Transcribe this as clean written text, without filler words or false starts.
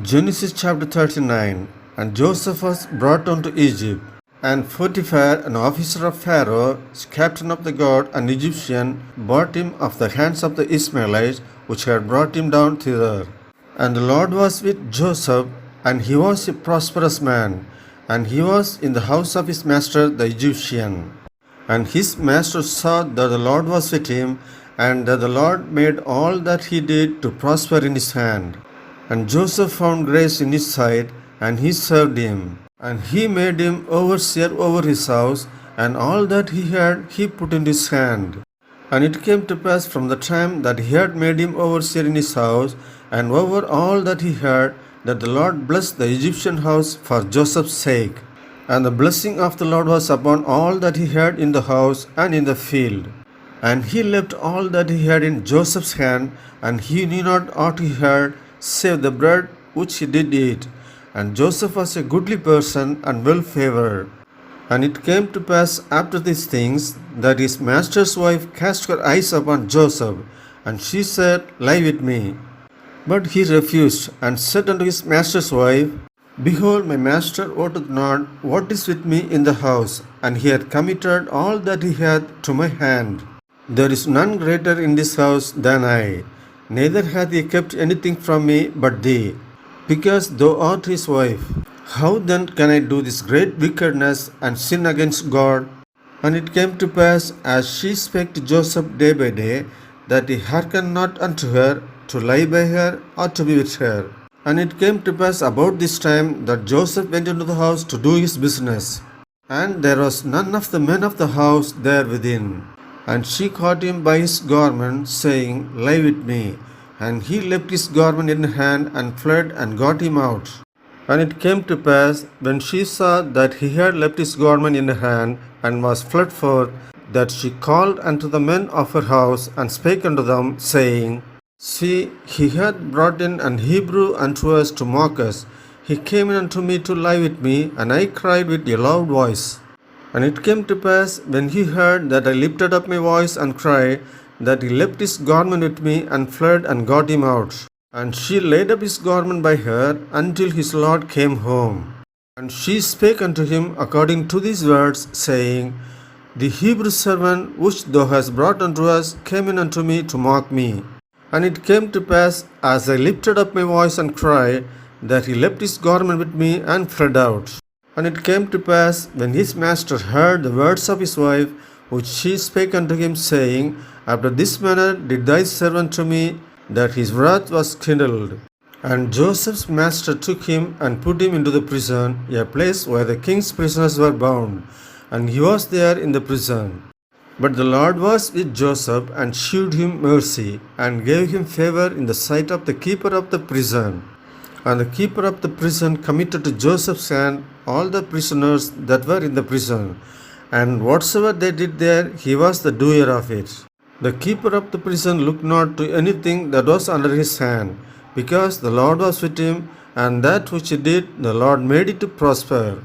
Genesis chapter 39. And Joseph was brought down to Egypt, and Potiphar, an officer of Pharaoh, captain of the guard, an Egyptian, bought him of the hands of the Ishmaelites, which had brought him down thither. And the Lord was with Joseph, and he was a prosperous man, and he was in the house of his master the Egyptian. And his master saw that the Lord was with him, and that the Lord made all that he did to prosper in his hand. And Joseph found grace in his sight, and he served him. And he made him overseer over his house, and all that he had he put in his hand. And it came to pass from the time that he had made him overseer in his house, and over all that he had, that the Lord blessed the Egyptian house for Joseph's sake. And the blessing of the Lord was upon all that he had in the house and in the field. And he left all that he had in Joseph's hand, and he knew not aught he had, save the bread which he did eat. And Joseph was a goodly person and well favored. And it came to pass after these things, that his master's wife cast her eyes upon Joseph, and she said, Lie with me. But he refused, and said unto his master's wife, Behold, my master wotteth not what is with me in the house, and he hath committed all that he hath to my hand. There is none greater in this house than I, neither hath he kept anything from me but thee, because thou art his wife. How then can I do this great wickedness and sin against God? And it came to pass, as she spake to Joseph day by day, that he hearkened not unto her, to lie by her, or to be with her. And it came to pass about this time, that Joseph went into the house to do his business. And there was none of the men of the house there within. And she caught him by his garment, saying, Lie with me. And he left his garment in her hand, and fled, and got him out. And it came to pass, when she saw that he had left his garment in her hand, and was fled forth, that she called unto the men of her house, and spake unto them, saying, See, he hath brought in an Hebrew unto us to mock us. He came in unto me to lie with me, and I cried with a loud voice. And it came to pass, when he heard that I lifted up my voice and cried, that he left his garment with me, and fled, and got him out. And she laid up his garment by her, until his Lord came home. And she spake unto him according to these words, saying, The Hebrew servant which thou hast brought unto us came in unto me to mock me. And it came to pass, as I lifted up my voice and cried, that he left his garment with me, and fled out. And it came to pass, when his master heard the words of his wife, which she spake unto him, saying, After this manner did thy servant to me, that his wrath was kindled. And Joseph's master took him, and put him into the prison, a place where the king's prisoners were bound. And he was there in the prison. But the Lord was with Joseph, and shewed him mercy, and gave him favor in the sight of the keeper of the prison. And the keeper of the prison committed to Joseph's hand all the prisoners that were in the prison, and whatsoever they did there, he was the doer of it. The keeper of the prison looked not to anything that was under his hand, because the Lord was with him, and that which he did, the Lord made it to prosper.